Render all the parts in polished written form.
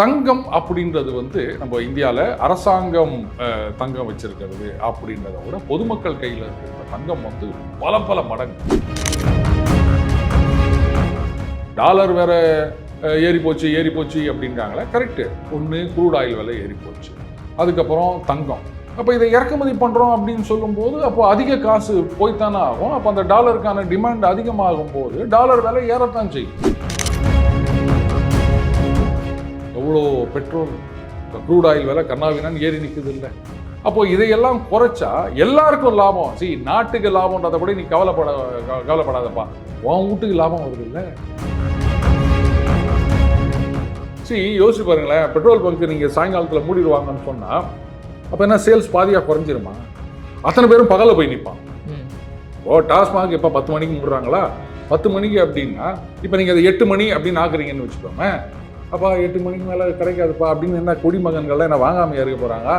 தங்கம் அப்படின்றது வந்து நம்ம இந்தியாவில் அரசாங்கம் தங்கம் வச்சிருக்கிறது அப்படின்றத விட பொதுமக்கள் கையில் இருக்கிற தங்கம் வந்து பல பல மடங்கு. டாலர் வேற ஏறி போச்சு அப்படின்றாங்களே, கரெக்டு. ஒன்று க்ரூட் ஆயில் விலை ஏறி போச்சு, அதுக்கப்புறம் தங்கம். அப்போ இதை இறக்குமதி பண்ணுறோம் அப்படின்னு சொல்லும்போது அப்போ அதிக காசு போய்த்தானே ஆகும். அப்போ அந்த டாலருக்கான டிமாண்ட் அதிகமாகும் போது டாலர் விலை ஏறத்தான் செய்யும். எவ்வளோ பெட்ரோல், க்ரூட் ஆயில் விலை கர்நாவினான்னு ஏறி நிற்குது இல்லை? அப்போ இதையெல்லாம் குறைச்சா எல்லாருக்கும் லாபம். நாட்டுக்கு லாபம்ன்றதை கூட நீ கவலைப்படாதப்பா, உன் வீட்டுக்கு லாபம் வருது இல்லை? யோசிச்சு பாருங்களேன், பெட்ரோல் பங்க் நீங்கள் சாயங்காலத்தில் மூடிடுவாங்கன்னு சொன்னால் அப்போ என்ன சேல்ஸ் பாதியாக குறைஞ்சிருமா? அத்தனை பேரும் பகலில் போய் நிற்பான். டாஸ்மாக் இப்போ 10 மணிக்கு மூடுறாங்களா? 10 மணிக்கு அப்படின்னா இப்போ நீங்கள் அதை 8 மணி அப்படின்னு ஆக்குறீங்கன்னு வச்சுக்கோங்க. அப்பா 8 மணிக்கு மேலே கிடைக்காதுப்பா அப்படின்னு என்ன குடிமகன்கள்லாம் என்ன வாங்காமையாக இருக்க போகிறாங்க?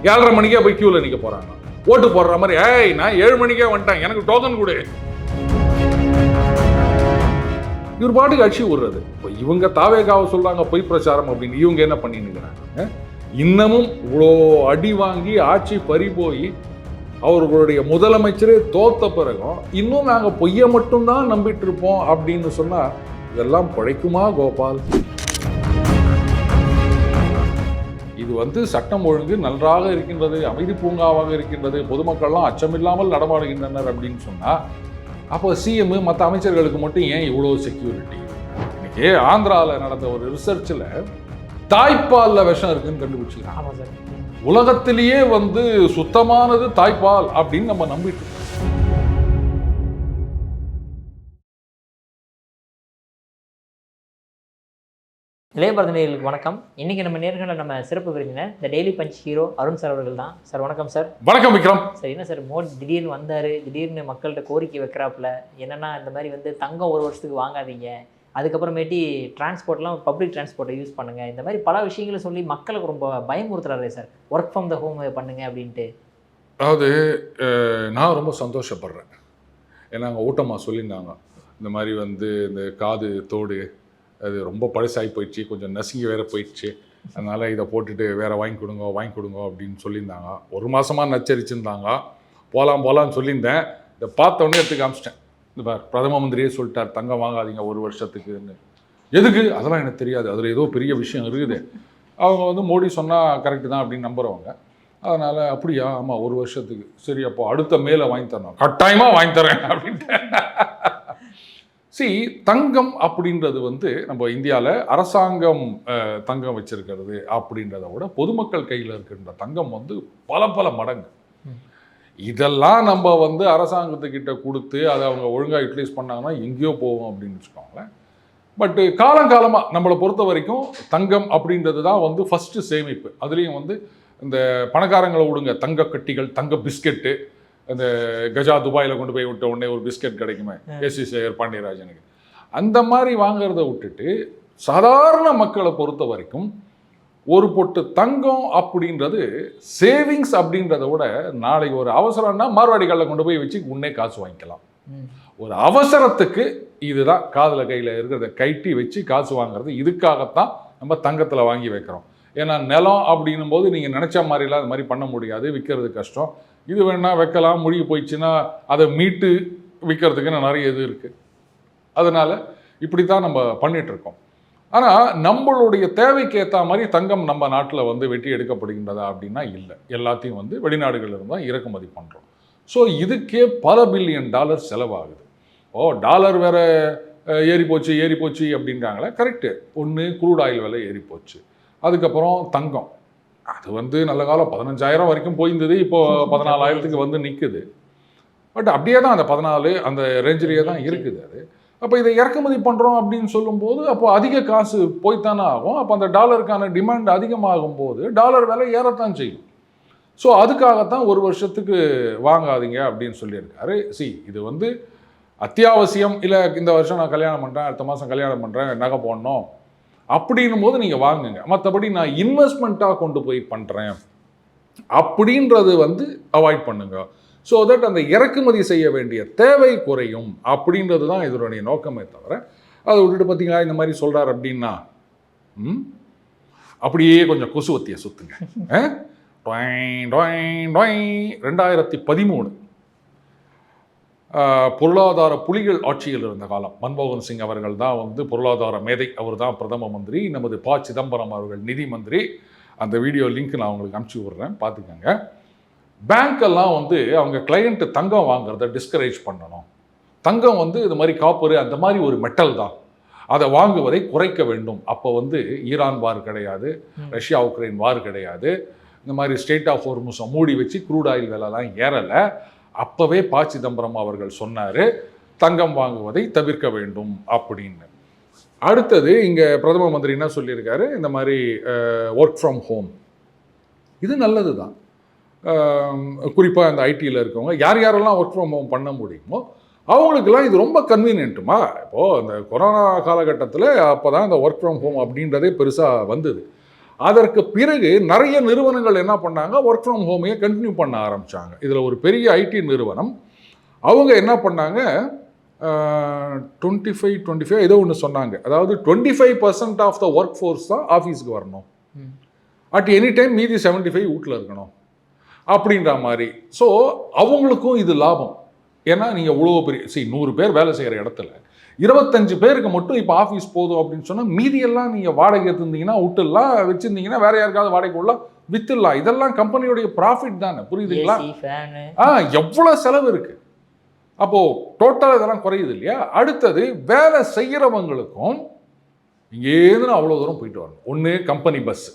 7:30 மணிக்கே போய் க்யூவில் நிற்க போகிறாங்க. ஓட்டு போடுற மாதிரி, நான் 7 மணிக்கே வந்துட்டேன், எனக்கு டோக்கன் கொடு. இவர் பாட்டுக்கு அடிச்சு விடுறது. இப்போ இவங்க தாவேகாவை சொல்றாங்க பொய் பிரச்சாரம் அப்படின்னு, இவங்க என்ன பண்ணிருக்கிறாங்க? இன்னமும் இவ்வளோ அடி வாங்கி ஆட்சி பறி போய் அவர்களுடைய முதலமைச்சரே தோத்த பிறகும் இன்னும் நாங்கள் பொய்யை மட்டும்தான் நம்பிட்டு இருப்போம் அப்படின்னு சொன்னா இதெல்லாம் பழைக்குமா கோபால்? இது வந்து சட்டம் ஒழுங்கு நன்றாக இருக்கின்றது, அமைதி பூங்காவாக இருக்கின்றது, பொதுமக்கள்லாம் அச்சமில்லாமல் நடமாடுகின்றனர் அப்படின்னு சொன்னா அப்போ சிஎம் மற்ற அமைச்சர்களுக்கு மட்டும் ஏன் இவ்வளோ செக்யூரிட்டி? இன்னைக்கு ஆந்திராவில் நடந்த ஒரு ரிசர்ச்சில் தாய்ப்பாலில் விஷம் இருக்குன்னு கண்டுபிடிச்சிருக்காங்க. உலகத்திலேயே வந்து சுத்தமானது தாய்ப்பால் அப்படின்னு நம்ம நம்பிட்டு இருக்கோம். இளைய பாரத நேயர்களுக்கு வணக்கம். இன்னைக்கு நம்ம நேர்காணல நம்ம சிறப்பு விருந்தினர் இந்த daily punch hero Arun sir அவர்கள் தான். சார் வணக்கம் சார். வணக்கம் விக்ரம். சார், என்ன சார் மோடி திடீர்னு வந்தார், திடீர்னு மக்கள்கிட்ட கோரிக்கை வைக்கிறாப்புல என்னன்னா இந்த மாதிரி வந்து தங்கம் 1 வருஷத்துக்கு வாங்காதீங்க, அதுக்கப்புறமேட்டி டிரான்ஸ்போர்ட்லாம் பப்ளிக் டிரான்ஸ்போர்ட்டை யூஸ் பண்ணுங்க, இந்த மாதிரி பல விஷயங்களை சொல்லி மக்களுக்கு ரொம்ப பயமுறுத்துறாரு sir. Work from the home பண்ணுங்க அப்படின்ட்டு. அதாவது நான் ரொம்ப சந்தோஷப்படுறேன். ஏன்னா அங்கே ஊட்டமாக சொல்லியிருந்தாங்க இந்த மாதிரி வந்து இந்த காது தோடு அது ரொம்ப பழசாகி போயிடுச்சு, கொஞ்சம் நசுங்கி வேற போயிடுச்சு, அதனால் இதை போட்டுட்டு வேற வாங்கி கொடுங்க அப்படின்னு சொல்லியிருந்தாங்க. 1 மாதமாக நச்சரிச்சுருந்தாங்க. போகலான்னு சொல்லியிருந்தேன். இதை பார்த்தோன்னே எடுத்து காமிச்சிட்டேன். இந்த பார், பிரதம மந்திரியே சொல்லிட்டார் தங்கம் வாங்காதீங்க 1 வருஷத்துக்குன்னு. எதுக்கு? அதெல்லாம் எனக்கு தெரியாது, அதில் ஏதோ பெரிய விஷயம் இருக்குது. அவங்க வந்து மோடி சொன்னால் கரெக்டு தான் அப்படின்னு நம்புகிறவங்க. அதனால் அப்படியா, ஆமாம் 1 வருஷத்துக்கு, சரி அப்போ அடுத்த மேலே வாங்கி தரணும், கட்டாயமாக வாங்கி தரேன் அப்படின்ட்டு. தங்கம் அப்படின்றது வந்து நம்ம இந்தியாவில் அரசாங்கம் தங்கம் வச்சிருக்கிறது அப்படின்றத விட பொதுமக்கள் கையில் இருக்கின்ற தங்கம் வந்து பல பல மடங்கு. இதெல்லாம் நம்ம வந்து அரசாங்கத்துக்கிட்ட கொடுத்து அதை அவங்க ஒழுங்காக யூட்டிலைஸ் பண்ணாங்கன்னா எங்கேயோ போவோம் அப்படின்னு வச்சுக்கோங்களேன். பட்டு காலங்காலமாக நம்மளை பொறுத்த வரைக்கும் தங்கம் அப்படின்றது தான் வந்து ஃபஸ்ட்டு சேமிப்பு. அதுலேயும் வந்து இந்த பணக்காரங்களை விடுங்க, தங்க கட்டிகள், தங்க பிஸ்கெட்டு, அந்த கஜா துபாயில் கொண்டு போய் விட்ட உடனே ஒரு பிஸ்கெட் கிடைக்குமே எஸ்.வி. சேகர் பாண்டியராஜனுக்கு, அந்த மாதிரி வாங்கிறத விட்டுட்டு சாதாரண மக்களை பொறுத்த வரைக்கும் ஒரு பொட்டு தங்கம் அப்படின்றது சேவிங்ஸ் அப்படின்றத விட நாளைக்கு ஒரு அவசரம்னா மார்வாடிகளில் கொண்டு போய் வச்சு உடனே காசு வாங்கிக்கலாம். ஒரு அவசரத்துக்கு இதுதான் காதில் கையில் இருக்கிறத கைட்டி வச்சு காசு வாங்குறது. இதுக்காகத்தான் நம்ம தங்கத்தில் வாங்கி வைக்கிறோம். ஏன்னா நிலம் அப்படின்னும் போது நீங்கள் நினச்ச மாதிரிலாம் அது மாதிரி பண்ண முடியாது, விற்கிறது கஷ்டம். இது வேணால் வைக்கலாம், முழுகி போயிடுச்சுன்னா அதை மீட்டு விற்கிறதுக்குன்னு நிறைய இது இருக்குது. அதனால் இப்படி தான் நம்ம பண்ணிகிட்ருக்கோம். ஆனால் நம்மளுடைய தேவைக்கு ஏற்ற மாதிரி தங்கம் நம்ம நாட்டில் வந்து வெட்டி எடுக்கப்படுகின்றதா அப்படின்னா இல்லை. எல்லாத்தையும் வந்து வெளிநாடுகளில் தான் இறக்குமதி பண்ணுறோம். ஸோ இதுக்கே பல பில்லியன் டாலர் செலவாகுது. டாலர் வேற ஏறி போச்சு அப்படின்றாங்களே, கரெக்டு. ஒன்று க்ரூட் ஆயில் விலை ஏறி போச்சு, அதுக்கப்புறம் தங்கம் அது வந்து நல்ல காலம் 15,000 வரைக்கும் போயிருந்தது, இப்போ 14,000க்கு வந்து நிற்குது. பட் அப்படியே தான் அந்த 14 அந்த ரேஞ்சிலேயே தான் இருக்குது அது. அப்போ இதை இறக்குமதி பண்ணுறோம் அப்படின்னு சொல்லும்போது அப்போ அதிக காசு போய்த்தானே ஆகும். அப்போ அந்த டாலருக்கான டிமாண்ட் அதிகமாகும் போது டாலர் விலை ஏறத்தான் செய்யும். ஸோ அதுக்காகத்தான் 1 வருஷத்துக்கு வாங்காதீங்க அப்படின்னு சொல்லியிருக்காரு. இது வந்து அத்தியாவசியம் இல்லை, இந்த வருஷம் நான் கல்யாணம் பண்ணுறேன், அடுத்த மாதம் கல்யாணம் பண்ணுறேன், நகை போடணும் அப்படின்னும் போது நீங்கள் வாங்குங்க. மற்றபடி நான் இன்வெஸ்ட்மெண்ட்டாக கொண்டு போய் பண்ணுறேன் அப்படின்றது வந்து அவாய்ட் பண்ணுங்க. ஸோ தட் அந்த இறக்குமதி செய்ய வேண்டிய தேவை குறையும் அப்படின்றது தான் இதனுடைய நோக்கமே தவிர அதை விட்டுட்டு பார்த்தீங்களா இந்த மாதிரி சொல்கிறார் அப்படின்னா அப்படியே கொஞ்சம் கொசுவத்தியை சுற்றுங்க. 2013 பொருளாதார புலிகள் ஆட்சியில் இருந்த காலம். மன்மோகன் சிங் அவர்கள் தான் வந்து பொருளாதார மேதை, அவர் தான் பிரதம மந்திரி, நமது ப. சிதம்பரம் அவர்கள் நிதி மந்திரி. அந்த வீடியோ லிங்க் நான் உங்களுக்கு அனுப்பிச்சி விட்றேன், பார்த்துக்கோங்க. பேங்க்கெல்லாம் வந்து அவங்க கிளையண்ட்டு தங்கம் வாங்குறத டிஸ்கரேஜ் பண்ணணும். தங்கம் வந்து இது மாதிரி காப்பரு அந்த மாதிரி ஒரு மெட்டல் தான், அதை வாங்குவதை குறைக்க வேண்டும். அப்போ வந்து ஈரான் வார் கிடையாது, ரஷ்யா உக்ரைன் வார் கிடையாது, இந்த மாதிரி ஸ்டேட் ஆஃப் ஹோர்முஸை மூடி வச்சு க்ரூட் ஆயில் விலைலாம் ஏறலை. அப்போவே ப. சிதம்பரம் அவர்கள் சொன்னார் தங்கம் வாங்குவதை தவிர்க்க வேண்டும் அப்படின்னு. அடுத்தது இங்கே பிரதம மந்திரி என்ன சொல்லியிருக்காரு, இந்த மாதிரி ஒர்க் ஃப்ரம் ஹோம், இது நல்லது தான். குறிப்பாக இந்த ஐடியில் இருக்கவங்க யாரெல்லாம் ஒர்க் ஃப்ரம் ஹோம் பண்ண முடியுமோ அவங்களுக்கெல்லாம் இது ரொம்ப கன்வீனியன்ட்டுமா. இப்போது இந்த கொரோனா காலகட்டத்தில் அப்போ தான் இந்த ஒர்க் ஃப்ரம் ஹோம் அப்படின்றதே பெருசாக வந்தது. அதற்கு பிறகு நிறைய நிறுவனங்கள் என்ன பண்ணாங்க, ஒர்க் ஃப்ரம் ஹோமையே கண்டினியூ பண்ண ஆரம்பித்தாங்க. இதில் ஒரு பெரிய ஐடி நிறுவனம் அவங்க என்ன பண்ணாங்க, 25 ஏதோ ஒன்று சொன்னாங்க, அதாவது 25% ஆஃப் த ஒர்க் ஃபோர்ஸ் தான் ஆஃபீஸுக்கு வரணும், அட் எனி டைம் மீதி 75 வீட்டில் இருக்கணும் அப்படின்ற மாதிரி. ஸோ அவங்களுக்கும் இது லாபம். ஏன்னா நீங்கள் இவ்வளோ பெரிய 100 பேர் வேலை செய்கிற இடத்துல 25 பேருக்கு மட்டும் இப்போ ஆஃபீஸ் போதும் அப்படின்னு சொன்னால் மீதியெல்லாம் நீங்கள் வாடகை எடுத்துருந்தீங்கன்னா விட்டுடலாம், வச்சுருந்தீங்கன்னா வேற யாருக்காவது வாடகை விடலாம், வித்துடலாம். இதெல்லாம் கம்பெனியுடைய ப்ராஃபிட் தானே, புரியுதுங்களா? எவ்வளோ செலவு இருக்குது. அப்போது டோட்டலாக இதெல்லாம் குறையுது இல்லையா? அடுத்தது வேலை செய்கிறவங்களுக்கும் இங்கேருந்து அவ்வளோ தூரம் போயிட்டு வரணும். ஒன்று கம்பெனி பஸ்ஸு,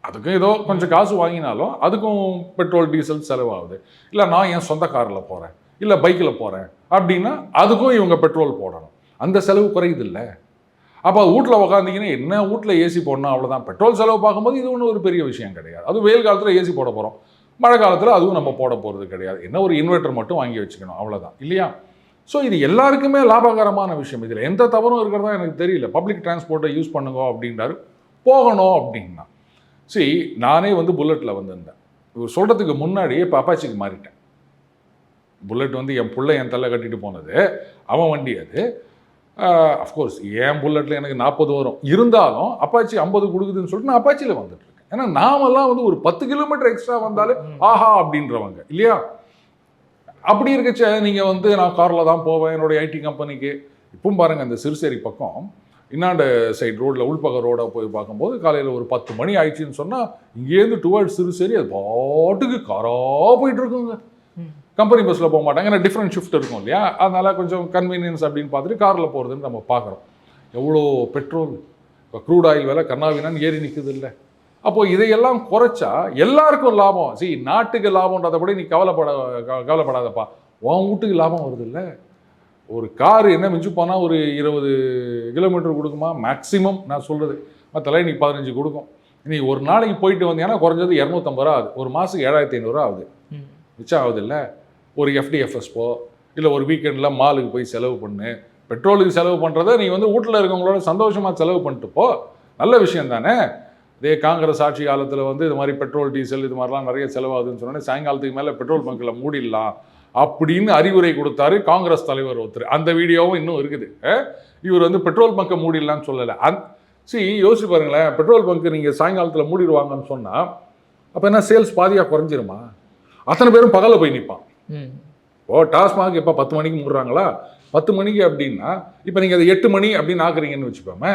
அதுக்கும் ஏதோ கொஞ்சம் காசு வாங்கினாலும் அதுக்கும் பெட்ரோல் டீசல் செலவாகுது. இல்லை நான் என் சொந்த காரில் போகிறேன், இல்லை பைக்கில் போகிறேன் அப்படின்னா அதுக்கும் இவங்க பெட்ரோல் போடணும். அந்த செலவு குறையுது இல்லை? அப்போ வீட்டில் உக்காந்திங்கன்னா என்ன, வீட்டில் ஏசி போடணும் அவ்வளோதான். பெட்ரோல் செலவு பார்க்கும்போது இது ஒன்றும் ஒரு பெரிய விஷயம் கிடையாது. அதுவும் வெயில் காலத்தில் ஏசி போட போகிறோம், மழை காலத்தில் அதுவும் நம்ம போட போகிறது கிடையாது. என்ன ஒரு இன்வெர்ட்டர் மட்டும் வாங்கி வச்சுக்கணும், அவ்வளோதான் இல்லையா? ஸோ இது எல்லாருக்குமே லாபகரமான விஷயம். இதில் எந்த தவறும் இருக்கிறதா எனக்கு தெரியல. பப்ளிக் டிரான்ஸ்போர்ட்டை யூஸ் பண்ணுங்க அப்படின்றாரு, போகணும் அப்படின்னா. சரி, நானே வந்து புல்லட்டில் வந்திருந்தேன். இவர் சொல்கிறதுக்கு முன்னாடியே இப்போ அப்பாச்சிக்கு மாறிட்டேன். புல்லட் வந்து என் பிள்ளை என் தலை கட்டிட்டு போனது, அவன் வண்டி அது. அஃப்கோர்ஸ் என் புல்லட்டில் எனக்கு 40 வரும், இருந்தாலும் அப்பாச்சி 50 கொடுக்குதுன்னு சொல்லிட்டு நான் அப்பாச்சியில் வந்துட்டு இருக்கேன். ஏன்னா நாமெல்லாம் வந்து ஒரு 10 கிலோமீட்டர் எக்ஸ்ட்ரா வந்தாலே ஆஹா அப்படின்றவங்க இல்லையா? அப்படி இருக்கச்ச நீங்கள் வந்து நான் காரில் தான் போவேன் என்னுடைய ஐடி கம்பெனிக்கு. இப்பவும் பாருங்கள், இந்த சிறுசேரி பக்கம் இன்னாண்ட சைடு ரோட்டில் உள்பக ரோடாக போய் பார்க்கும்போது காலையில் ஒரு 10 மணி ஆயிடுச்சுன்னு சொன்னால் இங்கேருந்து டுவர்ட்ஸ் சிறுசேரி அது பாட்டுக்கு காராக போயிட்டு இருக்குங்க. கம்பெனி பஸ்ஸில் போக மாட்டாங்க, ஏன்னா டிஃப்ரெண்ட் ஷிஃப்ட் இருக்கும் இல்லையா? அதனால் கொஞ்சம் கன்வீனியன்ஸ் அப்படின்னு பார்த்துட்டு காரில் போகிறதுன்னு நம்ம பார்க்குறோம். எவ்வளோ பெட்ரோல், இப்போ க்ரூட் ஆயில் விலை கண்ணாவினான்னு ஏறி நிற்குது இல்லை? அப்போது இதையெல்லாம் குறைச்சா எல்லாருக்கும் லாபம். நாட்டுக்கு லாபம்ன்றதை கூட நீ கவலைப்படாதப்பா, உன் வீட்டுக்கு லாபம் வருது இல்லை? ஒரு காரு என்ன மிஞ்சி போனால் ஒரு 20 கிலோமீட்டர் கொடுக்குமா மேக்ஸிமம், நான் சொல்கிறது. மற்றல நீ 15 கொடுக்கும். நீ ஒரு நாளைக்கு போயிட்டு வந்தீங்கன்னா குறைஞ்சது 250 ரூபா ஆகுது, ஒரு மாதத்துக்கு 7500 ரூபா ஆகுது, மிச்சம் ஆகுது இல்லை? ஒரு எஃப்டிஎஃப்எஸ் போ, இல்லை ஒரு வீக்கெண்டில் மாலுக்கு போய் செலவு பண்ணு. பெட்ரோலுக்கு செலவு பண்ணுறத நீ வந்து வீட்டில் இருக்கவங்களோட சந்தோஷமாக செலவு பண்ணிட்டு போ, நல்ல விஷயம் தானே? இதே காங்கிரஸ் ஆட்சி காலத்தில் வந்து இது மாதிரி பெட்ரோல் டீசல் இது மாதிரிலாம் நிறைய செலவாகுதுன்னு சொன்னோன்னே சாயங்காலத்துக்கு மேலே பெட்ரோல் பங்கில் மூடிடலாம் அப்படின்னு அறிவுரை கொடுத்தாரு காங்கிரஸ் தலைவர் ஒருத்தர். அந்த வீடியோவும் இன்னும் இருக்குது. இவர் வந்து பெட்ரோல் பங்கை மூடிடலான்னு சொல்லலை. யோசிச்சு பாருங்களேன், பெட்ரோல் பங்கு நீங்கள் சாயங்காலத்தில் மூடிடுவாங்கன்னு சொன்னால் அப்போ என்ன சேல்ஸ் பாதியாக குறைஞ்சிருமா? அத்தனை பேரும் பகலில் போய் நிற்பான். டாஸ்மாக் இப்போ 10 மணிக்கு மூடுறாங்களா? 10 மணிக்கு அப்படின்னா இப்போ நீங்கள் அதை 8 மணி அப்படின்னு ஆக்குறீங்கன்னு வச்சுப்போமே,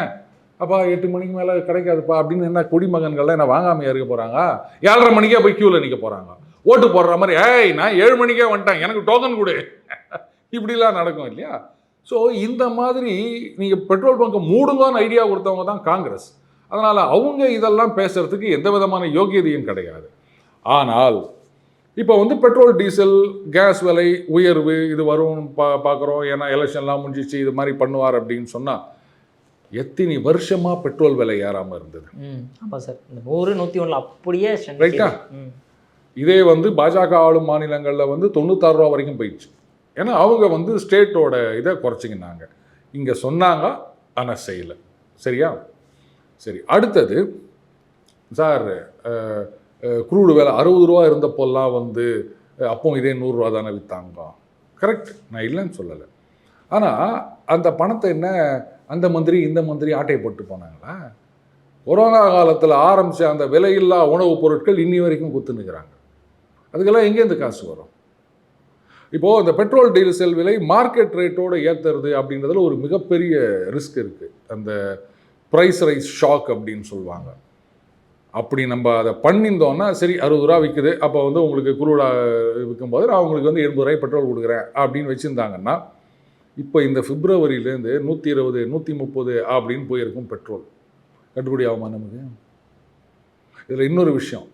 அப்பா 8 மணிக்கு மேலே கிடைக்காதுப்பா அப்படின்னு என்ன குடிமகன்கள்லாம் என்ன வாங்காமையாக இருக்க போகிறாங்க? 7:30 மணிக்கே போய் க்யூவில் நிற்க போகிறாங்க, ஓட்டு போடுற மாதிரி. நான் 7 மணிக்கே வந்துட்டேன், எனக்கு டோக்கன் கொடு, இப்படிலாம் நடக்கும் இல்லையா? ஸோ இந்த மாதிரி நீங்கள் பெட்ரோல் பங்கை மூடுங்கன்னு ஐடியா கொடுத்தவங்க தான் காங்கிரஸ். அதனால் அவங்க இதெல்லாம் பேசுகிறதுக்கு எந்த விதமான யோகியதையும் கிடையாது. ஆனால் இப்போ வந்து பெட்ரோல் டீசல் கேஸ் விலை உயர்வு இது வரும் பார்க்குறோம். ஏன்னா எலெக்ஷன்லாம் முடிஞ்சிச்சு, இது மாதிரி பண்ணுவார் அப்படின்னு சொன்னால் எத்தனை வருஷமாக பெட்ரோல் விலை ஏறாமல் இருந்தது? ஆமாம் சார், 100, 101 அப்படியே ரைட்டா? இதே வந்து பாஜக ஆளும் மாநிலங்களில் வந்து 96 ரூபா வரைக்கும் போயிடுச்சு. ஏன்னா அவங்க வந்து ஸ்டேட்டோட இதை குறைச்சிக்கினாங்க. இங்கே சொன்னாங்க ஆனால் செய்யலை. சரியா? சரி, அடுத்தது சார், க்ரூடு விலை 60 ரூபா இருந்தப்போல்லாம் வந்து அப்போ இதே 100 ரூபா தானே விற்றாங்க. கரெக்ட், நான் இல்லைன்னு சொல்லலை. ஆனால் அந்த பணத்தை என்ன அந்த மந்திரி இந்த மந்திரி ஆட்டையை போட்டு போனாங்களா? கொரோனா காலத்தில் ஆரம்பித்த அந்த விலையில்லா உணவுப் பொருட்கள் இன்னி வரைக்கும் குத்துனுக்கிறாங்க. அதுக்கெல்லாம் எங்கேருந்து காசு வரும்? இப்போது இந்த பெட்ரோல் டீசல் விலை மார்க்கெட் ரேட்டோடு ஏற்றுறது அப்படின்றதுல ஒரு மிகப்பெரிய ரிஸ்க் இருக்குது. அந்த ப்ரைஸ் ரைஸ் ஷாக் அப்படின்னு சொல்லுவாங்க. அப்படி நம்ம அதை பண்ணியிருந்தோம்னா சரி 60 ரூபா விற்குது, அப்போ வந்து உங்களுக்கு குரூடா விற்கும்போது நான் உங்களுக்கு வந்து 80 ரூபாய் பெட்ரோல் கொடுக்குறேன் அப்படின்னு வச்சுருந்தாங்கன்னா இப்போ இந்த பிப்ரவரியிலேருந்து 120 130 அப்படின்னு போயிருக்கும் பெட்ரோல். கட்டுப்படி ஆகுமா நமக்கு? இதில் இன்னொரு விஷயம்,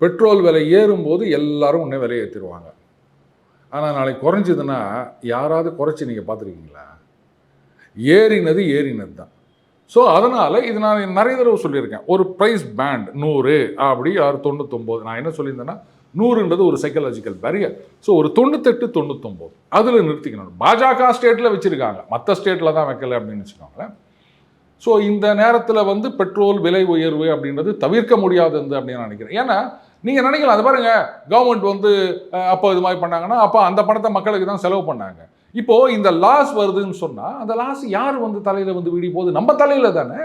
பெட்ரோல் விலை ஏறும்போது எல்லாரும் உடனே விலையை ஏற்றிடுவாங்க. ஆனால் நாளைக்கு குறைஞ்சதுன்னா யாராவது குறைச்சி நீங்கள் பார்த்துருக்கீங்களா? ஏறினது தான். ஸோ அதனால் இது நான் நிறைய தடவை சொல்லியிருக்கேன். ஒரு ப்ரைஸ் பேண்ட் 100 அப்படி 99. நான் என்ன சொல்லியிருந்தேன்னா 100ன்றது ஒரு சைக்கலாஜிக்கல் பேரியர். ஸோ ஒரு 98 99 அதில் நிறுத்திக்கணும். பாஜக ஸ்டேட்டில் வச்சுருக்காங்க, மற்ற ஸ்டேட்டில் தான் வைக்கலை அப்படின்னு வச்சுக்கோங்களேன். ஸோ இந்த நேரத்தில் வந்து பெட்ரோல் விலை உயர்வு அப்படின்றது தவிர்க்க முடியாதது அப்படின்னு நான் நினைக்கிறேன். ஏன்னா நீங்கள் நினைக்கலாம், அது பாருங்கள், கவர்மெண்ட் வந்து அப்போ இது மாதிரி பண்ணாங்கன்னா அப்போ அந்த பணத்தை மக்களுக்கு தான் செலவு பண்ணாங்க. இப்போது இந்த லாஸ் வருதுன்னு சொன்னால் அந்த லாஸ் யார் வந்து தலையில் வந்து விடி போகுது? நம்ம தலையில் தானே.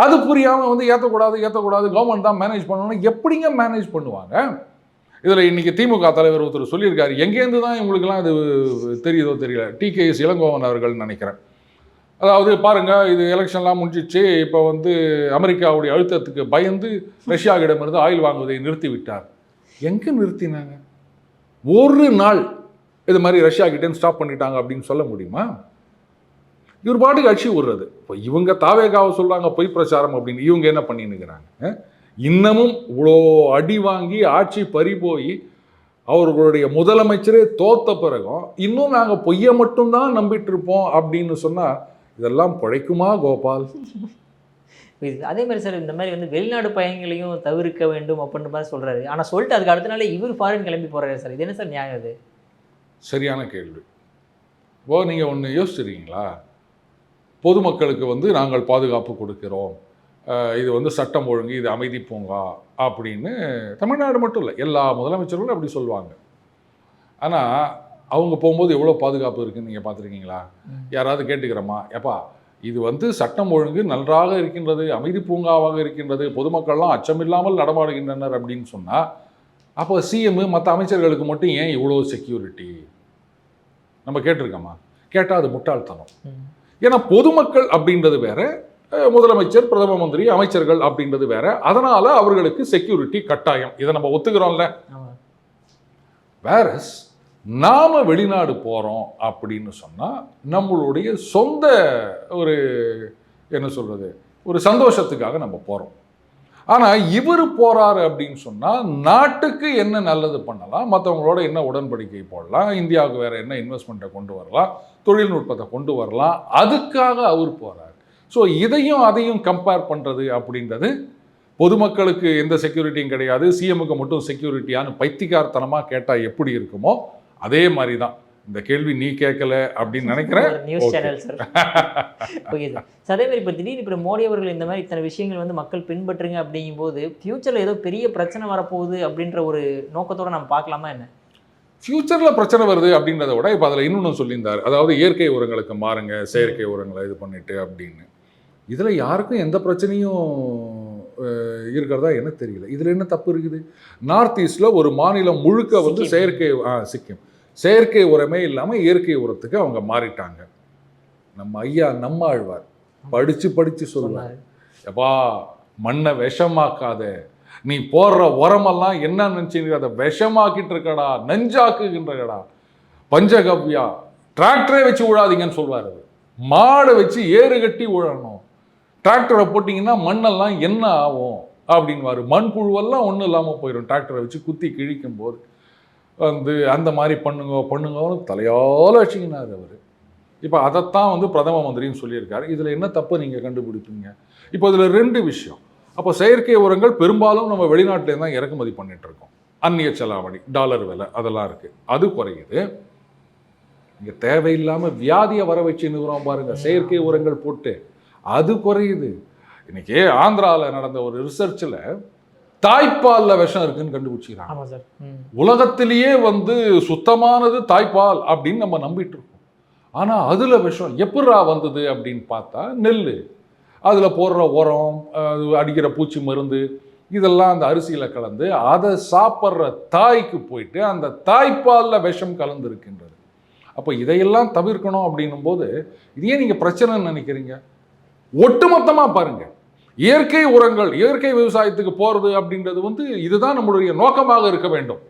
அது புரியாமல் வந்து ஏற்றக்கூடாது கவர்மெண்ட் தான் மேனேஜ் பண்ணணும். எப்படிங்க மேனேஜ் பண்ணுவாங்க? இதில் இன்றைக்கி திமுக தலைவர் ஒருத்தர் சொல்லியிருக்காரு, எங்கேருந்து தான் இவங்களுக்கெல்லாம் இது தெரியுதோ தெரியல, டிகேஎஸ் இளங்கோவன் அவர்கள் நினைக்கிறேன். அதாவது பாருங்கள், இது எலெக்ஷன்லாம் முடிஞ்சிச்சு, இப்போ வந்து அமெரிக்காவுடைய அழுத்தத்துக்கு பயந்து ரஷ்யாவிடமிருந்து ஆயில் வாங்குவதை நிறுத்தி விட்டார். எங்கே நிறுத்தினாங்க? ஒரு நாள் இது மாதிரி ரஷ்யா கிட்டேன்னு ஸ்டாப் பண்ணிட்டாங்க அப்படின்னு சொல்ல முடியுமா? இவர் பாட்டுக்கு அடிச்சு விடுறது. இப்போ இவங்க தாவேகாவை சொல்கிறாங்க பொய் பிரச்சாரம் அப்படின்னு, இவங்க என்ன பண்ணின்னுக்கிறாங்க? இன்னமும் இவ்வளோ அடி வாங்கி ஆட்சி பறி போய் அவர்களுடைய முதலமைச்சரே தோத்த பிறகும் இன்னும் நாங்கள் பொய்யை மட்டும்தான் நம்பிட்டு இருப்போம் அப்படின்னு சொன்னால் இதெல்லாம் பிழைக்குமா கோபால்? அதே மாதிரி சார், இந்த மாதிரி வந்து வெளிநாடு பயணங்களையும் தவிர்க்க வேண்டும் அப்படின்ற மாதிரி சொல்கிறாரு. ஆனால் சொல்லிட்டு அதுக்கு அடுத்த நாளே இவர் ஃபாரின் கிளம்பி போகிறாரு சார். இது என்ன சார் நியாயம்? அது சரியான கேள்வி. ஓ, நீங்கள் ஒன்று யோசிச்சிருக்கீங்களா? பொதுமக்களுக்கு வந்து நாங்கள் பாதுகாப்பு கொடுக்கிறோம், இது வந்து சட்டம் ஒழுங்கு, இது அமைதி பூங்கா அப்படின்னு தமிழ்நாடு மட்டும் இல்லை எல்லா முதலமைச்சர்களும் அப்படி சொல்லுவாங்க. ஆனால் அவங்க போகும்போது எவ்வளோ பாதுகாப்பு இருக்குதுன்னு நீங்கள் பார்த்துருக்கீங்களா? யாராவது கேட்டுக்கிறோமா? எப்பா இது வந்து சட்டம் ஒழுங்கு நன்றாக இருக்கின்றது, அமைதி பூங்காவாக இருக்கின்றது, பொதுமக்கள்லாம் அச்சமில்லாமல் நடமாடுகின்றனர் அப்படின்னு சொன்னால் அப்போ சிஎம் மற்ற அமைச்சர்களுக்கு மட்டும் ஏன் இவ்வளோ செக்யூரிட்டி? நம்ம கேட்டிருக்கோமா? கேட்டால் அது முட்டாள்தனம். ஏன்னா பொதுமக்கள் அப்படின்றது வேற, முதலமைச்சர் பிரதம மந்திரி அமைச்சர்கள் அப்படின்றது வேற. அதனால் அவர்களுக்கு செக்யூரிட்டி கட்டாயம், இதை நம்ம ஒத்துக்கிறோம்ல. வேறஸ் நாம் வெளிநாடு போகிறோம் அப்படின்னு சொன்னால் நம்மளுடைய சொந்த ஒரு என்ன சொல்கிறது ஒரு சந்தோஷத்துக்காக நம்ம போகிறோம். ஆனால் இவர் போகிறாரு அப்படின்னு சொன்னால் நாட்டுக்கு என்ன நல்லது பண்ணலாம், மற்றவங்களோட என்ன உடன்படிக்கை போடலாம், இந்தியாவுக்கு வேறு என்ன இன்வெஸ்ட்மெண்ட்டை கொண்டு வரலாம், தொழில்நுட்பத்தை கொண்டு வரலாம், அதுக்காக அவர் போகிறார். ஸோ இதையும் அதையும் கம்பேர் பண்ணுறது அப்படின்றது பொதுமக்களுக்கு எந்த செக்யூரிட்டியும் கிடையாது, சிஎம்முக்கு மட்டும் செக்யூரிட்டியான்னு பைத்தியக்காரத்தனமாக கேட்டால் எப்படி இருக்குமோ அதே மாதிரி தான் இந்த கேள்வி. நீ கேட்கல அப்படின்னு நினைக்கிறேன். News channel sir. Okay sir. அதே மாதிரி இப்போ திடீர்னு இப்போ மோடி அவர்கள் இந்த மாதிரி இத்தனை விஷயங்கள் வந்து மக்கள் பின்பற்றுங்க அப்படிங்கும்போது ஃப்யூச்சரில் ஏதோ பெரிய பிரச்சனை வரப்போகுது அப்படின்ற ஒரு நோக்கத்தோடு நம்ம பார்க்கலாமா என்ன? ஃப்யூச்சரில் பிரச்சனை வருது அப்படின்றத விட இப்போ அதில் இன்னொன்று சொல்லியிருந்தார், அதாவது இயற்கை உரங்களுக்கு மாறுங்க, செயற்கை உரங்களை இது பண்ணிட்டு அப்படின்னு. இதில் யாருக்கும் எந்த பிரச்சனையும் இருக்கிறதா எனக்கு தெரியல. இதில் என்ன தப்பு இருக்குது? நார்த் ஈஸ்டில் ஒரு மாநிலம் முழுக்க வந்து சிக்கிம் செயற்கை உரமே இல்லாமல் இயற்கை உரத்துக்கு அவங்க மாறிட்டாங்க. நம்ம ஐயா நம்மாழ்வார் படித்து சொல்லுவார், எப்பா மண்ணை விஷமாக்காத, நீ போடுற உரமெல்லாம் என்ன நினச்சின்னு அதை விஷமாக்கிட்டு இருக்கடா, நஞ்சாக்குகின்றடா, பஞ்சகவ்யா டிராக்டரே வச்சு விழாதீங்கன்னு சொல்வார். அது மாடை வச்சு ஏறு கட்டி விழணும், டிராக்டரை போட்டிங்கன்னா மண்ணெல்லாம் என்ன ஆகும் அப்படின்வார். மண்புழுவெல்லாம் ஒன்றும் இல்லாமல் போயிடும் டிராக்டரை வச்சு குத்தி கிழிக்கும் போது. வந்து அந்த மாதிரி பண்ணுங்கன்னு தலையால் வச்சுக்கினார் அவர். இப்போ அதைத்தான் வந்து பிரதம மந்திரின்னு சொல்லியிருக்காரு. இதில் என்ன தப்பு நீங்கள் கண்டுபிடிப்பீங்க? இப்போ இதில் 2 விஷயம். அப்போ செயற்கை உரங்கள் பெரும்பாலும் நம்ம வெளிநாட்டிலேருந்து தான் இறக்குமதி பண்ணிகிட்ருக்கோம். அந்நிய செலாவணி டாலர் விலை அதெல்லாம் இருக்குது, அது குறையுது. இங்கே தேவையில்லாமல் வியாதியை வர வச்சு நிறுவனம் பாருங்கள், செயற்கை உரங்கள் போட்டு அது குறையுது. இன்றைக்கி ஆந்திராவில் நடந்த ஒரு ரிசர்ச்சில் தாய்ப்பாலில் விஷம் இருக்குன்னு கண்டுபிடிச்சிக்கிறாங்க. உலகத்திலேயே வந்து சுத்தமானது தாய்ப்பால் அப்படின்னு நம்ம நம்பிட்டு இருக்கோம். ஆனால் அதில் விஷம் எப்படா வந்தது அப்படின்னு பார்த்தா நெல். அதில் போடுற உரம், அது அடிக்கிற பூச்சி மருந்து, இதெல்லாம் அந்த அரிசியில் கலந்து அதை சாப்பிட்ற தாய்க்கு போயிட்டு அந்த தாய்ப்பாலில் விஷம் கலந்து இருக்கின்றது. அப்போ இதையெல்லாம் தவிர்க்கணும் அப்படின்னும் போது இது ஏன் நீங்கள் பிரச்சனைன்னு நினைக்கிறீங்க? ஒட்டுமொத்தமாக பாருங்க, இயற்கை உரங்கள், இயற்கை விவசாயத்துக்கு போகிறது அப்படின்றது வந்து இதுதான் நம்மளுடைய நோக்கமாக இருக்க வேண்டும்.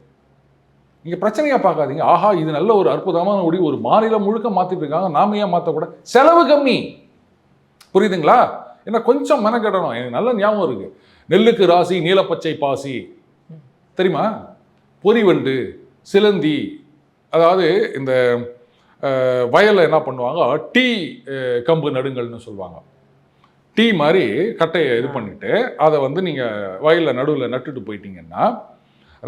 நீங்கள் பிரச்சனையாக பார்க்காதீங்க. ஆஹா, இது நல்ல ஒரு அற்புதமான முடிவு, ஒரு மாநிலம் முழுக்க மாற்றிட்டு இருக்காங்க, நாம ஏன் மாற்றக்கூட? செலவு கம்மி, புரியுதுங்களா? ஏன்னா கொஞ்சம் மெனக்கெடணும். எனக்கு நல்ல ஞாபகம் இருக்கு, நெல்லுக்கு ராசி நீலப்பச்சை பாசி தெரியுமா? பொறிவண்டு, சிலந்தி, அதாவது இந்த வயலில் என்ன பண்ணுவாங்க, டீ கம்பு நடுங்கள்னு சொல்லுவாங்க. டீ மாதிரி கட்டையை இது பண்ணிட்டு அதை வந்து நீங்கள் வயலில் நடுவில் நட்டுட்டு போயிட்டீங்கன்னா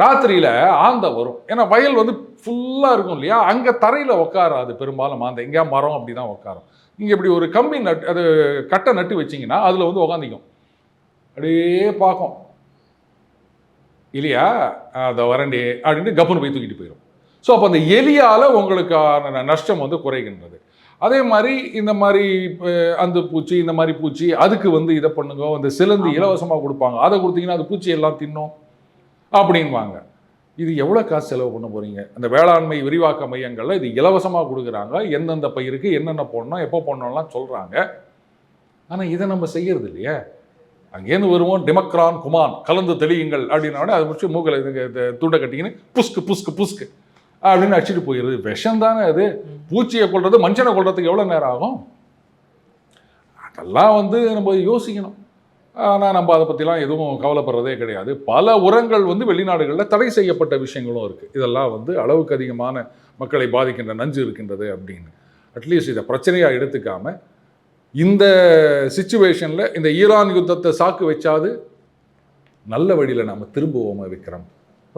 ராத்திரியில் ஆந்தை வரும். ஏன்னா வயல் வந்து ஃபுல்லாக இருக்கும் இல்லையா, அங்கே தரையில் உட்காராது பெரும்பாலும் ஆந்தை, எங்கேயா மரம் அப்படி தான் உட்காரும். நீங்கள் இப்படி ஒரு கம்பி நட்டு, அது கட்டை நட்டு வச்சிங்கன்னா அதில் வந்து உக்காந்திக்கும், அப்படியே பார்க்கும் இல்லையா, அதை வரண்டி அப்படின்ட்டு கப்புன்னு போய் தூக்கிட்டு போயிடும். ஸோ அப்போ அந்த எலியால் உங்களுக்கான நஷ்டம் வந்து குறைகின்றது. அதே மாதிரி இந்த மாதிரி அந்த பூச்சி, இந்த மாதிரி பூச்சி, அதுக்கு வந்து இதை பண்ணுங்க, அந்த சிலந்தி இலவசமாக கொடுப்பாங்க, அதை கொடுத்தீங்கன்னா அது பூச்சி எல்லாம் தின்னும் அப்படின்வாங்க. இது எவ்வளோ காசு செலவு பண்ண போகிறீங்க? அந்த வேளாண்மை விரிவாக்க மையங்களில் இது இலவசமாக கொடுக்குறாங்க, எந்தெந்த பயிருக்கு என்னென்ன போடணும், எப்போ போடணும்லாம் சொல்கிறாங்க. ஆனால் இதை நம்ம செய்யறது இல்லையே. அங்கேருந்து வருவோம், டெமக்ரான் குமான் கலந்து தெளியுங்கள் அப்படின்னா அதை முடிச்சு மூக்கில் துண்டை கட்டிக்கின்னு புஸ்கு புஸ்கு புஸ்கு அப்படின்னு அடிச்சுட்டு போயிடுது. விஷம் தானே அது. பூச்சியை கொள்வது மனுஷனை கொள்றதுக்கு எவ்வளோ நேரம் ஆகும்? அதெல்லாம் வந்து நம்ம யோசிக்கணும். ஆனால் நம்ம அதை பற்றிலாம் எதுவும் கவலைப்படுறதே கிடையாது. பல உரங்கள் வந்து வெளிநாடுகளில் தடை செய்யப்பட்ட விஷயங்களும் இருக்குது. இதெல்லாம் வந்து அளவுக்கு அதிகமான மக்களை பாதிக்கின்ற நஞ்சு இருக்கின்றது அப்படின்னு. அட்லீஸ்ட் இதை பிரச்சனையாக எடுத்துக்காமல் இந்த சிச்சுவேஷனில் இந்த ஈரான் யுத்தத்தை சாக்கு வச்சாது நல்ல வழியில் நம்ம திரும்புவோமா Vikram?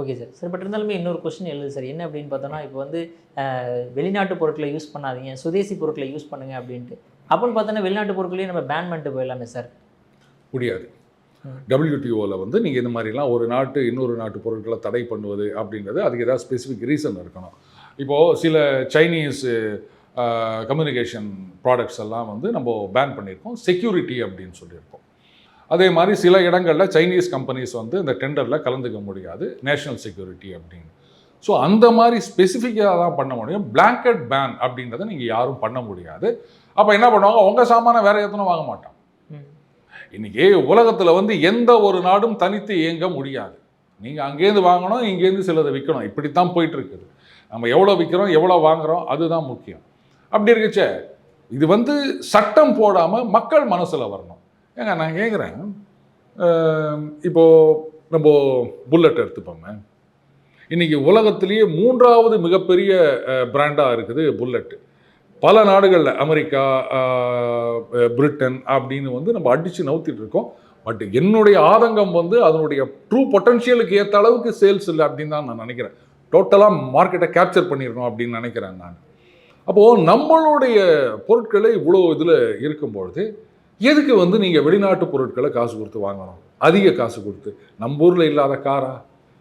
Okay sir. Sir but இருந்தாலுமே இன்னொரு கொஸ்டின் எழுது சார். என்ன அப்படின்னு பார்த்தோன்னா, இப்போ வந்து வெளிநாட்டு பொருட்களை யூஸ் பண்ணாதீங்க, சுதேசி பொருட்களை யூஸ் பண்ணுங்க அப்படின்ட்டு. அப்படின்னு பார்த்தோன்னா வெளிநாட்டு பொருட்களையும் நம்ம பேன் பண்ணிட்டு போயிடலாமே சார்? முடியாது. WTOவில் வந்து நீங்கள் இந்த மாதிரிலாம் ஒரு நாட்டு இன்னொரு நாட்டு பொருட்களை தடை பண்ணுவது அப்படின்றது அதுக்கு ஏதாவது ஸ்பெசிஃபிக் ரீசன் இருக்கணும். இப்போது சில சைனீஸ் கம்யூனிகேஷன் ப்ராடக்ட்ஸ் எல்லாம் வந்து நம்ம பேன் பண்ணியிருக்கோம், செக்யூரிட்டி அப்படின்னு சொல்லியிருக்கோம். அதே மாதிரி சில இடங்களில் சைனீஸ் கம்பெனிஸ் வந்து இந்த டெண்டரில் கலந்துக்க முடியாது, நேஷ்னல் செக்யூரிட்டி அப்படின்னு. ஸோ அந்த மாதிரி ஸ்பெசிஃபிக்காக தான் பண்ண முடியும். பிளாங்கெட் பேன் அப்படின்றத நீங்கள் யாரும் பண்ண முடியாது. அப்போ என்ன பண்ணுவாங்க, உங்கள் சாமானை வேற எத்தனும் வாங்க மாட்டான். இன்றைக்கி உலகத்தில் வந்து எந்த ஒரு நாடும் தனித்து இயங்க முடியாது. நீங்கள் அங்கேருந்து வாங்கணும், இங்கேருந்து சிலதை விற்கணும், இப்படித்தான் போயிட்டுருக்குது. நம்ம எவ்வளோ விற்கிறோம், எவ்வளோ வாங்குகிறோம், அதுதான் முக்கியம். அப்படி இருக்குச்சே இது வந்து சட்டம் போடாமல் மக்கள் மனசில் வரணும். ஏங்க நான் கேட்குறேன், இப்போது நம்ம புல்லட் எடுத்துப்போமே, இன்றைக்கி உலகத்திலேயே 3வது மிகப்பெரிய பிராண்டாக இருக்குது புல்லட்டு. பல நாடுகளில் அமெரிக்கா, பிரிட்டன் அப்படின்னு வந்து நம்ம அடித்து நவுத்திட்டு இருக்கோம். பட் என்னுடைய ஆதங்கம் வந்து அதனுடைய ட்ரூ பொட்டன்ஷியலுக்கு ஏற்ற அளவுக்கு சேல்ஸ் இல்லை அப்படின்னு தான் நான் நினைக்கிறேன். டோட்டலாக மார்க்கெட்டை கேப்சர் பண்ணியிருக்கோம் அப்படின்னு நினைக்கிறேன் நான். அப்போது நம்மளுடைய பொருட்களை இவ்வளோ இதில் இருக்கும்பொழுது எதுக்கு வந்து நீங்கள் வெளிநாட்டு பொருட்களை காசு கொடுத்து வாங்கணும், அதிக காசு கொடுத்து? நம்ம ஊரில் இல்லாத காரா?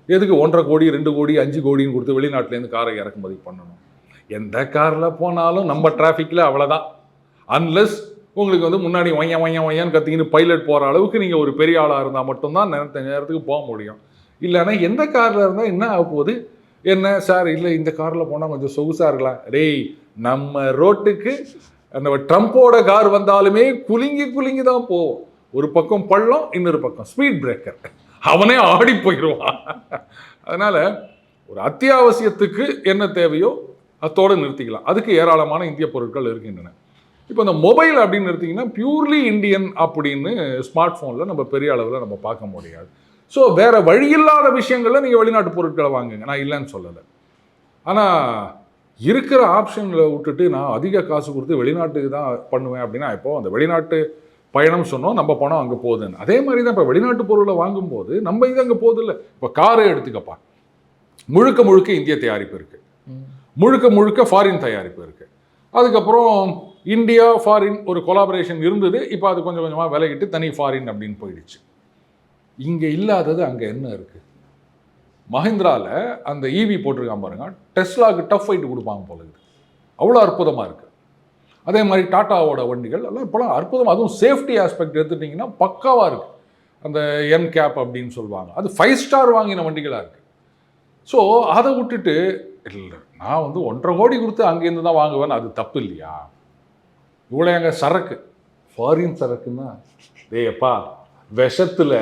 எதுக்கு 1.5 கோடி 2 கோடி 5 கோடின்னு கொடுத்து வெளிநாட்டிலேருந்து காரை இறக்குமதி பண்ணணும்? எந்த காரில் போனாலும் நம்ம டிராஃபிக்கில் அவ்வளோதான். அன்லெஸ் உங்களுக்கு வந்து முன்னாடி ஒய்யான்னு கத்திக்கின்னு பைலட் போகிற அளவுக்கு நீங்கள் ஒரு பெரிய ஆளாக இருந்தால் மட்டும்தான் நேரத்துக்கு போக முடியும். இல்லைன்னா எந்த காரில் இருந்தால் என்ன ஆக போகுது? என்ன சார், இல்லை இந்த காரில் போனால் கொஞ்சம் சொகுசாக இருக்கலாம். டேய், நம்ம ரோட்டுக்கு அந்த ட்ரம்ப்போட கார் வந்தாலுமே குலுங்கி தான் போவோம். ஒரு பக்கம் பள்ளம், இன்னொரு பக்கம் ஸ்பீட் பிரேக்கர், அவனே ஆடி போயிடுவான். அதனால் ஒரு அத்தியாவசியத்துக்கு என்ன தேவையோ அதோடு நிறுத்திக்கலாம். அதுக்கு ஏராளமான இந்திய பொருட்கள் இருக்கின்றன. இப்போ இந்த மொபைல் அப்படின்னு எடுத்திங்கன்னா பியூர்லி இந்தியன் அப்படின்னு ஸ்மார்ட் ஃபோனில் நம்ம பெரிய அளவில் நம்ம பார்க்க முடியாது. ஸோ வேறு வழியில்லாத விஷயங்களில் நீங்கள் வெளிநாட்டு பொருட்களை வாங்குங்க, நான் இல்லைன்னு சொல்லலை. ஆனால் இருக்கிற ஆப்ஷனில் விட்டுட்டு நான் அதிக காசு கொடுத்து வெளிநாட்டுக்கு தான் பண்ணுவேன் அப்படின்னா, இப்போது அந்த வெளிநாட்டு பயணம் சொன்னோம், நம்ம பணம் அங்கே போகுதுன்னு. அதே மாதிரி தான் இப்போ வெளிநாட்டு பொருளை வாங்கும்போது நம்ம இது அங்கே போகுது இல்லை. இப்போ காரை எடுத்துக்கப்பா, முழுக்க இந்திய தயாரிப்பு இருக்குது, முழுக்க ஃபாரின் தயாரிப்பு இருக்குது. அதுக்கப்புறம் இந்தியா ஃபாரின் ஒரு கொலாபரேஷன் இருந்தது, இப்போ அது கொஞ்சம் கொஞ்சமாக விலகிட்டு தனி ஃபாரின் அப்படின்னு போயிடுச்சு. இங்கே இல்லாதது அங்கே என்ன இருக்குது? மஹிந்திராவில் அந்த ஈவி போட்டிருக்கான் பாருங்க, டெஸ்லாவுக்கு டஃப் ஃபைட் கொடுப்பாங்க போல இருக்குது. அவ்வளோ அற்புதமாக இருக்குது. அதே மாதிரி டாட்டாவோட வண்டிகள் எல்லாம் இப்போலாம் அற்புதம். அதுவும் சேஃப்டி ஆஸ்பெக்ட் எடுத்துட்டிங்கன்னா பக்காவாக இருக்குது. அந்த என் கேப் அப்படின்னு சொல்லுவாங்க, அது 5 ஸ்டார் வாங்கின வண்டிகளாக இருக்குது. ஸோ அதை விட்டுட்டு இல்லை நான் வந்து 1.5 கோடி கொடுத்து அங்கேருந்து தான் வாங்குவேன், அது தப்பு இல்லையா? இவ்வளோ எங்க சரக்கு ஃபாரின் சரக்குன்னா டேப்பா விஷத்தில்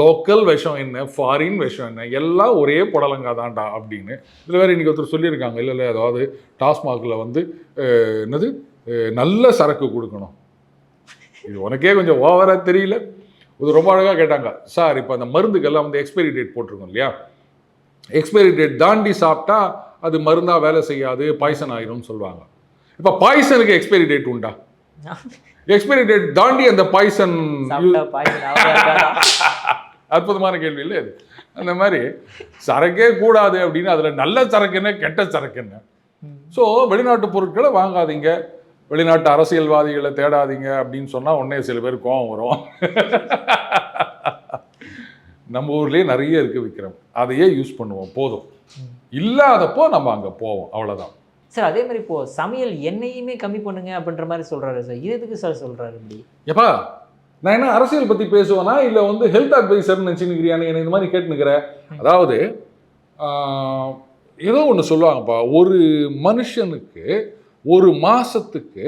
லோக்கல் விஷம் என்ன, ஃபாரின் விஷம் என்ன, எல்லாம் ஒரே புடலங்கா தான்டா அப்படின்னு. இதில் வேறு இன்றைக்கி ஒருத்தர் சொல்லியிருக்காங்க, இல்லை அதாவது டாஸ்மாகில் வந்து என்னது நல்ல சரக்கு கொடுக்கணும். இது உனக்கே கொஞ்சம் ஓவராக தெரியல? இது ரொம்ப அழகாக கேட்டாங்க, சார் இப்போ அந்த மருந்துக்கெல்லாம் வந்து எக்ஸ்பைரி டேட் போட்டிருக்கோம் இல்லையா, எக்ஸ்பைரி டேட் தாண்டி சாப்பிட்டா அது மருந்தாக வேலை செய்யாது, பாய்சன் ஆயிரும்னு சொல்லுவாங்க. இப்போ பாய்சனுக்கு எக்ஸ்பைரி டேட் உண்டா? எக்ஸ்பைரி டேட் தாண்டி அந்த பாய்சன் அற்புதமான கேள்வி இல்லை அது. அந்த மாதிரி சரக்கே கூடாது அப்படின்னு அதில் நல்ல சரக்கு என்ன கெட்ட சரக்கு என்ன? ஸோ வெளிநாட்டு பொருட்களை வாங்காதீங்க, வெளிநாட்டு அரசியல்வாதிகளை தேடாதீங்க அப்படின்னு சொன்னால் உடனே சில பேர் கோவம் வரும். நம்ம ஊர்லேயே நிறைய இருக்குது விக்ரம், அதையே யூஸ் பண்ணுவோம் போதும். இல்லாதப்போ நம்ம அங்கே போவோம், அவ்வளோதான். சார் அதே மாதிரி இப்போ சமையல் எண்ணெயுமே கம்மி பண்ணுங்க அப்படின்ற மாதிரி சொல்கிறாரு சார், இது எதுக்கு சார் சொல்கிறாரு இப்படி? எப்பா நான் என்ன அரசியல் பற்றி பேசுவேனா இல்லை வந்து ஹெல்த் அட்வைசர்னு நினச்சின்னுக்கிறியான்னு என்ன இந்த மாதிரி கேட்டுனுக்கிறேன். அதாவது ஏதோ ஒன்று சொல்லுவாங்கப்பா, ஒரு மனுஷனுக்கு ஒரு மாதத்துக்கு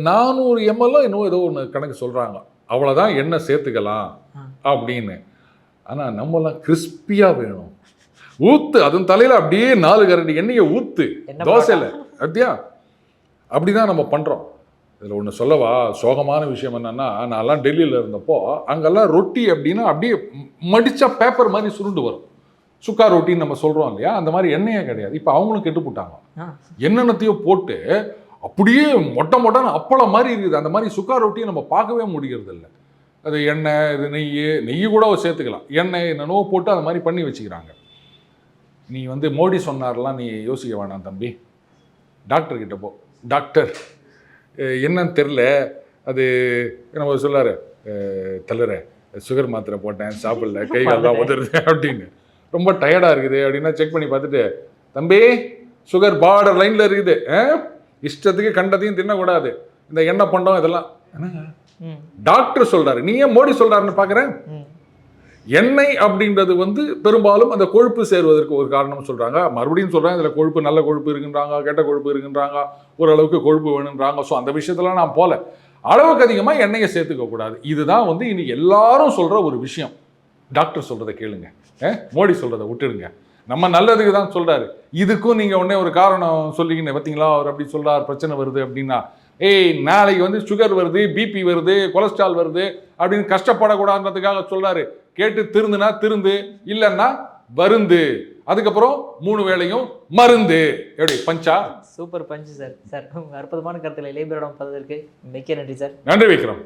400 ml இன்னும் ஏதோ ஒன்று கணக்கு சொல்கிறாங்க, அவ்வளோதான் எண்ணெய் சேர்த்துக்கலாம் அப்படின்னு. ஆனால் நம்மலாம் கிறிஸ்பியாக வேணும், ஊத்து அதன் தலையில் அப்படியே 4 கரண்டி எண்ணெயை ஊத்து தோசையில் அப்படியா, அப்படிதான் நம்ம பண்ணுறோம். இதில் ஒன்று சொல்லவா, சோகமான விஷயம் என்னென்னா, நான்லாம் டெல்லியில் இருந்தப்போ அங்கெல்லாம் ரொட்டி அப்படின்னா அப்படியே மடித்தா பேப்பர் மாதிரி சுருண்டு வரும், சுக்கா ரொட்டின்னு நம்ம சொல்கிறோம் இல்லையா, அந்த மாதிரி எண்ணெயே கிடையாது. இப்போ அவங்களும் கெட்டு போட்டாங்க, என்னென்னத்தையோ போட்டு அப்படியே மொட்டை மொட்டைன்னு அப்பளம் மாதிரி இருக்குது. அந்த மாதிரி சுக்கா ரொட்டியை நம்ம பார்க்கவே முடிகிறது இல்லை. அது எண்ணெய், இது நெய் கூட சேர்த்துக்கலாம், எண்ணெய் என்னென்னவோ போட்டு அந்த மாதிரி பண்ணி வச்சுக்கிறாங்க. நீ வந்து மோடி சொன்னார்லாம் நீ யோசிக்க வேணாம் தம்பி, டாக்டர்கிட்ட போ. டாக்டர் என்னன்னு தெரில, அது நம்ம சொல்லாரு தள்ளுற சுகர் மாத்திரை போட்டேன் சாப்பிடல, கை கால்லாம் உதறுது அப்படின்னு, ரொம்ப டயர்டாக இருக்குது அப்படின்னா செக் பண்ணி பார்த்துட்டு, தம்பி சுகர் பார்டர் லைனில் இருக்குது, இஷ்டத்துக்கு கண்டதையும் தின்னக்கூடாது, இந்த எண்ணெய் பண்டம் இதெல்லாம் டாக்டர் சொல்றாரு, நீ ஏன் மோடி சொல்றாருன்னு பார்க்குறேன். எண்ணெய் அப்படின்றது வந்து பெரும்பாலும் அந்த கொழுப்பு சேர்வதற்கு ஒரு காரணம் சொல்றாங்க. மறுபடியும் சொல்றாங்க, இதில் கொழுப்பு நல்ல கொழுப்பு இருக்குன்றாங்க, கெட்ட கொழுப்பு இருக்குன்றாங்க, ஓரளவுக்கு கொழுப்பு வேணுன்றாங்க. ஸோ அந்த விஷயத்தெல்லாம் நான் போல, அளவுக்கு அதிகமாக எண்ணெயை சேர்த்துக்க கூடாது. இதுதான் வந்து இன்னைக்கு எல்லாரும் சொல்ற ஒரு விஷயம். டாக்டர் சொல்றதை கேளுங்க, மோடி சொல்றதை விட்டுடுங்க. நம்ம நல்லதுக்கு தான் சொல்றாரு. இதுக்கும் நீங்க உடனே ஒரு காரணம் சொல்லிக்கின்னு பார்த்தீங்களா, அவர் அப்படி சொல்றாரு, பிரச்சனை வருது அப்படின்னா, நாளைக்கு வந்து சுகர் வருது, பிபி வருது, கொலஸ்ட்ரால் வருது அப்படின்னு கஷ்டப்படக்கூடாதுன்றதுக்காக சொல்றாரு. கேட்டு திருந்துனா திருந்து, இல்லைன்னா வருந்து, அதுக்கப்புறம் 3 வேளையும் மருந்து. எப்படி பஞ்சா? சூப்பர் பஞ்சு சார். சார் அற்புதமான கருத்துல இளைஞரிடம் பதிவிற்கு மிக்க நன்றி சார். நன்றி விக்ரம்.